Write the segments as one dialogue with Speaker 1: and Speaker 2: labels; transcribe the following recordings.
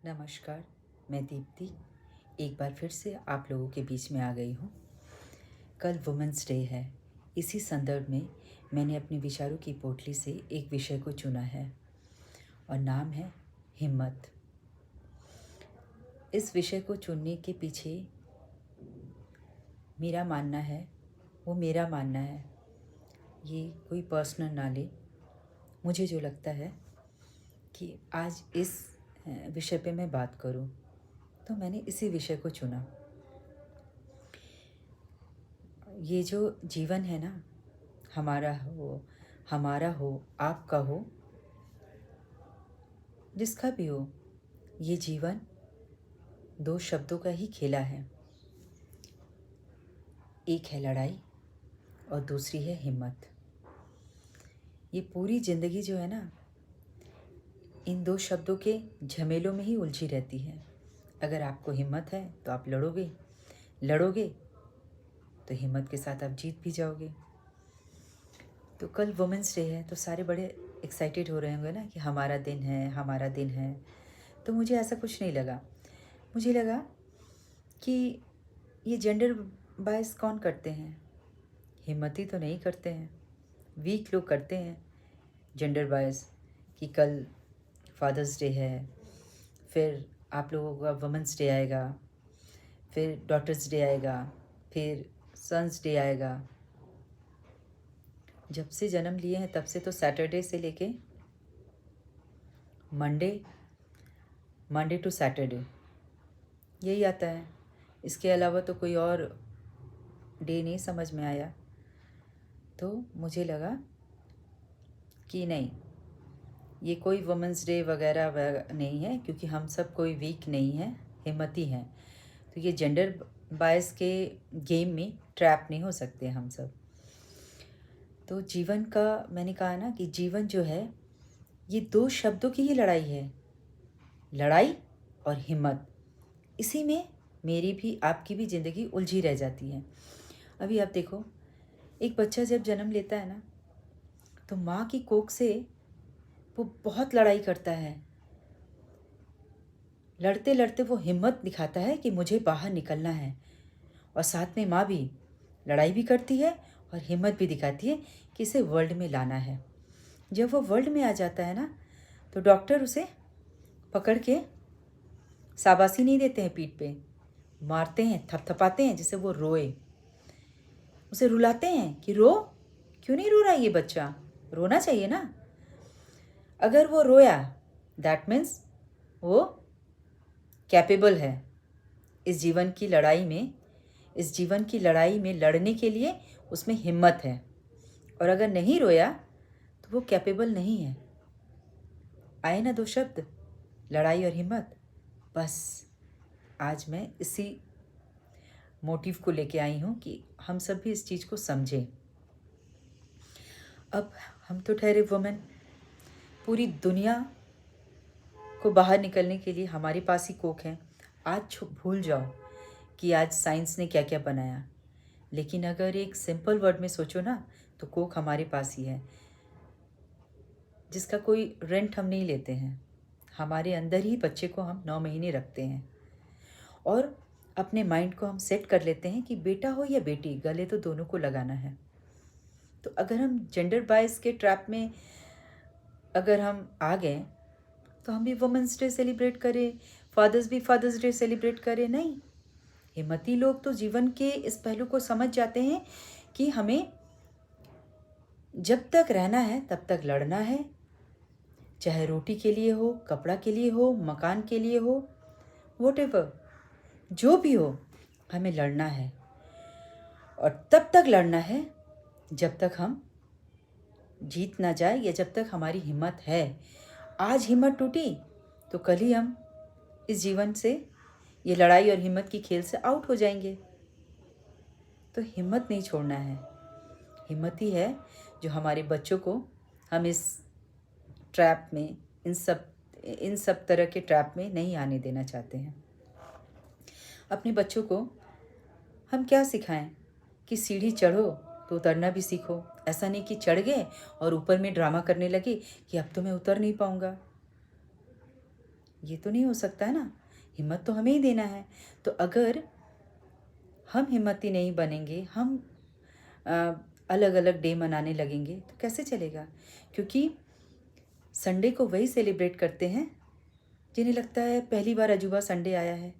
Speaker 1: नमस्कार, मैं दीप्ति एक बार फिर से आप लोगों के बीच में आ गई हूँ। कल वुमेंस डे है। इसी संदर्भ में मैंने अपने विचारों की पोटली से एक विषय को चुना है और नाम है हिम्मत। इस विषय को चुनने के पीछे मेरा मानना है, वो मेरा मानना है, ये कोई पर्सनल ना ले। मुझे जो लगता है कि आज इस विषय पे मैं बात करूं, तो मैंने इसी विषय को चुना। ये जो जीवन है ना, हमारा हो, आपका हो, जिसका भी हो, ये जीवन दो शब्दों का ही खेला है। एक है लड़ाई और दूसरी है हिम्मत। ये पूरी ज़िंदगी जो है ना, इन दो शब्दों के झमेलों में ही उलझी रहती है। अगर आपको हिम्मत है तो आप लड़ोगे तो हिम्मत के साथ आप जीत भी जाओगे। तो कल वुमेंस डे है, तो सारे बड़े एक्साइटेड हो रहे होंगे ना कि हमारा दिन है, हमारा दिन है। तो मुझे ऐसा कुछ नहीं लगा। मुझे लगा कि ये जेंडर बायस कौन करते हैं? हिम्मती तो नहीं करते हैं, वीक लोग करते हैं जेंडर बायस। कि कल फादर्स डे है, फिर आप लोगों का वुमेंस डे आएगा, फिर डॉटर्स डे आएगा, फिर सन्स डे आएगा। जब से जन्म लिए हैं तब से तो सैटरडे से लेके मंडे टू सैटरडे यही आता है। इसके अलावा तो कोई और डे नहीं समझ में आया। तो मुझे लगा कि नहीं, ये कोई वुमेंस डे वगैरह नहीं है, क्योंकि हम सब कोई वीक नहीं है, हिम्मती हैं। तो ये जेंडर बायस के गेम में ट्रैप नहीं हो सकते हम सब। तो जीवन का, मैंने कहा ना कि जीवन जो है ये दो शब्दों की ही लड़ाई है, लड़ाई और हिम्मत। इसी में मेरी भी आपकी भी ज़िंदगी उलझी रह जाती है। अभी आप देखो, एक बच्चा जब जन्म लेता है ना, तो माँ की कोख से वो बहुत लड़ाई करता है। लड़ते लड़ते वो हिम्मत दिखाता है कि मुझे बाहर निकलना है, और साथ में माँ भी लड़ाई भी करती है और हिम्मत भी दिखाती है कि इसे वर्ल्ड में लाना है। जब वो वर्ल्ड में आ जाता है ना, तो डॉक्टर उसे पकड़ के शाबाशी नहीं देते हैं, पीठ पे मारते हैं, थपथपाते हैं जिससे वो रोए। उसे रुलाते हैं कि रो, क्यों नहीं रो रहा ये बच्चा, रोना चाहिए ना। अगर वो रोया, दैट मीन्स वो कैपेबल है इस जीवन की लड़ाई में लड़ने के लिए, उसमें हिम्मत है। और अगर नहीं रोया तो वो कैपेबल नहीं है। आए ना दो शब्द, लड़ाई और हिम्मत। बस आज मैं इसी मोटिव को लेके आई हूँ कि हम सब भी इस चीज़ को समझें। अब हम तो ठहरे वुमेन, पूरी दुनिया को बाहर निकलने के लिए हमारे पास ही कोक है। आज भूल जाओ कि आज साइंस ने क्या क्या बनाया, लेकिन अगर एक सिंपल वर्ड में सोचो ना, तो कोक हमारे पास ही है, जिसका कोई रेंट हम नहीं लेते हैं। हमारे अंदर ही बच्चे को हम 9 महीने रखते हैं, और अपने माइंड को हम सेट कर लेते हैं कि बेटा हो या बेटी, गले तो दोनों को लगाना है। तो अगर हम जेंडर बायस के ट्रैप में अगर हम आ गए, तो हम भी वुमेंस डे सेलिब्रेट करें, फादर्स भी फादर्स डे सेलिब्रेट करें? नहीं। हिम्मती लोग तो जीवन के इस पहलू को समझ जाते हैं कि हमें जब तक रहना है तब तक लड़ना है, चाहे रोटी के लिए हो, कपड़ा के लिए हो, मकान के लिए हो, व्हाटएवर, जो भी हो, हमें लड़ना है। और तब तक लड़ना है जब तक हम जीत ना जाए, या जब तक हमारी हिम्मत है। आज हिम्मत टूटी तो कल ही हम इस जीवन से, ये लड़ाई और हिम्मत की खेल से आउट हो जाएंगे। तो हिम्मत नहीं छोड़ना है। हिम्मत ही है जो हमारे बच्चों को हम इस ट्रैप में, इन सब तरह के ट्रैप में नहीं आने देना चाहते हैं। अपने बच्चों को हम क्या सिखाएं कि सीढ़ी चढ़ो तो उतरना भी सीखो। ऐसा नहीं कि चढ़ गए और ऊपर में ड्रामा करने लगे कि अब तो मैं उतर नहीं पाऊंगा। ये तो नहीं हो सकता है ना, हिम्मत तो हमें ही देना है। तो अगर हम हिम्मती नहीं बनेंगे, हम अलग अलग डे मनाने लगेंगे तो कैसे चलेगा? क्योंकि संडे को वही सेलिब्रेट करते हैं जिन्हें लगता है पहली बार अजूबा संडे आया है।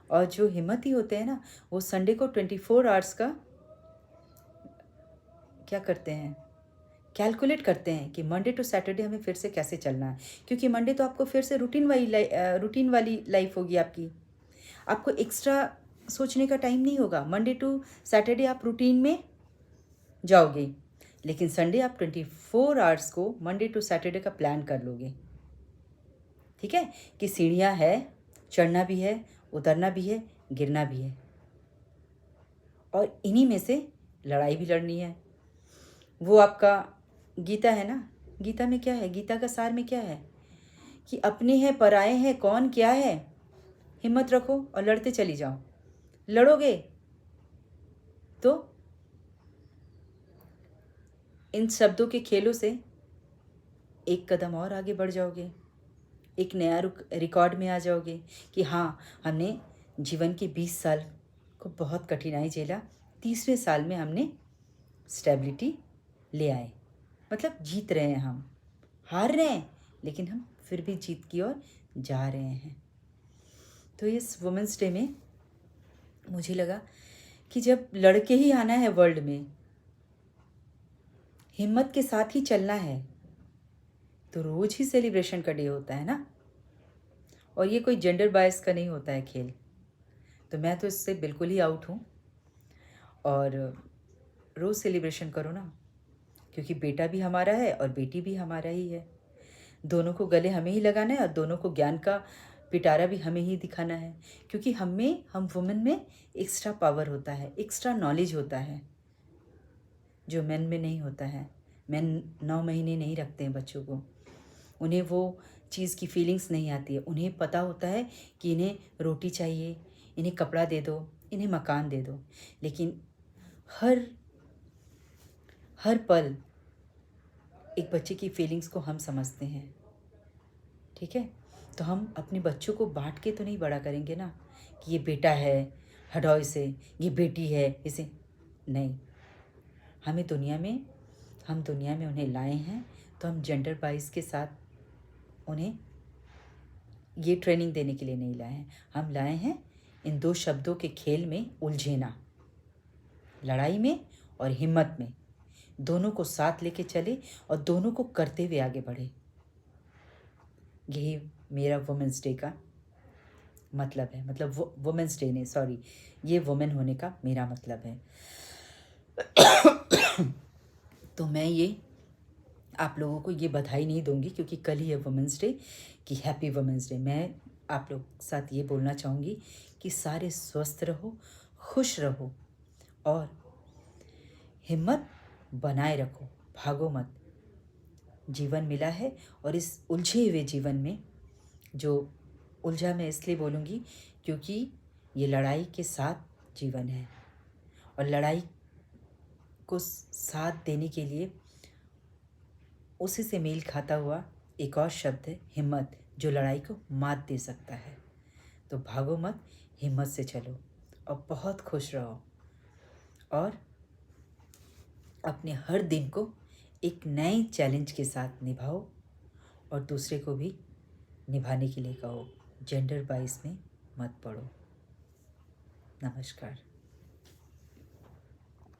Speaker 1: और जो हिम्मती होते हैं ना, वो संडे को 24 आवर्स का क्या करते हैं, कैलकुलेट करते हैं कि मंडे टू सैटरडे हमें फिर से कैसे चलना है। क्योंकि मंडे तो आपको फिर से रूटीन वाली लाइफ होगी आपकी, आपको एक्स्ट्रा सोचने का टाइम नहीं होगा। मंडे टू सैटरडे आप रूटीन में जाओगे, लेकिन संडे आप 24 आवर्स को मंडे टू सैटरडे का प्लान कर लोगे। ठीक है, कि सीढ़ियाँ है, चढ़ना भी है, उतरना भी है, गिरना भी है, और इन्हीं में से लड़ाई भी लड़नी है। वो आपका गीता है ना, गीता में क्या है, गीता का सार में क्या है कि अपने हैं पराए हैं कौन क्या है, हिम्मत रखो और लड़ते चली जाओ। लड़ोगे तो इन शब्दों के खेलों से एक कदम और आगे बढ़ जाओगे, एक नया रिकॉर्ड में आ जाओगे कि हाँ, हमने जीवन के 20 साल को बहुत कठिनाई झेला, 30वें साल में हमने स्टेबिलिटी ले आए। मतलब जीत रहे हैं, हम हार रहे हैं लेकिन हम फिर भी जीत की ओर जा रहे हैं। तो इस वुमेंस डे में मुझे लगा कि जब लड़के ही आना है वर्ल्ड में, हिम्मत के साथ ही चलना है, तो रोज़ ही सेलिब्रेशन का डे होता है ना। और ये कोई जेंडर बायस का नहीं होता है खेल। तो मैं तो इससे बिल्कुल ही आउट हूँ। और रोज़ सेलिब्रेशन करो ना, क्योंकि बेटा भी हमारा है और बेटी भी हमारा ही है। दोनों को गले हमें ही लगाना है और दोनों को ज्ञान का पिटारा भी हमें ही दिखाना है। क्योंकि हम वुमेन में एक्स्ट्रा पावर होता है, एक्स्ट्रा नॉलेज होता है, जो मेन में नहीं होता है। मेन 9 महीने नहीं रखते हैं बच्चों को, उन्हें वो चीज़ की फीलिंग्स नहीं आती है। उन्हें पता होता है कि इन्हें रोटी चाहिए, इन्हें कपड़ा दे दो, इन्हें मकान दे दो। लेकिन हर हर पल एक बच्चे की फीलिंग्स को हम समझते हैं। ठीक है, तो हम अपने बच्चों को बांट के तो नहीं बड़ा करेंगे ना कि ये बेटा है हटाओ इसे, ये बेटी है इसे नहीं। हम दुनिया में उन्हें लाए हैं, तो हम जेंडर बाइस के साथ उन्हें ये ट्रेनिंग देने के लिए नहीं लाए हैं। हम लाए हैं इन दो शब्दों के खेल में उलझे ना, लड़ाई में और हिम्मत में, दोनों को साथ लेके चले और दोनों को करते हुए आगे बढ़े। यही मेरा वुमेंस डे का मतलब है। मतलब वुमेंस डे नहीं, सॉरी, ये वुमेन होने का मेरा मतलब है। तो मैं ये आप लोगों को ये बधाई नहीं दूंगी क्योंकि कल ही है वुमेंस डे, कि हैप्पी वुमेंस डे। मैं आप लोग के साथ ये बोलना चाहूँगी कि सारे स्वस्थ रहो, खुश रहो और हिम्मत बनाए रखो, भागो मत। जीवन मिला है और इस उलझे हुए जीवन में, जो उलझा मैं इसलिए बोलूँगी क्योंकि ये लड़ाई के साथ जीवन है, और लड़ाई को साथ देने के लिए उसी से मेल खाता हुआ एक और शब्द है हिम्मत, जो लड़ाई को मात दे सकता है। तो भागो मत, हिम्मत से चलो और बहुत खुश रहो, और अपने हर दिन को एक नए चैलेंज के साथ निभाओ और दूसरे को भी निभाने के लिए कहो। जेंडर बाइस में मत पड़ो। नमस्कार।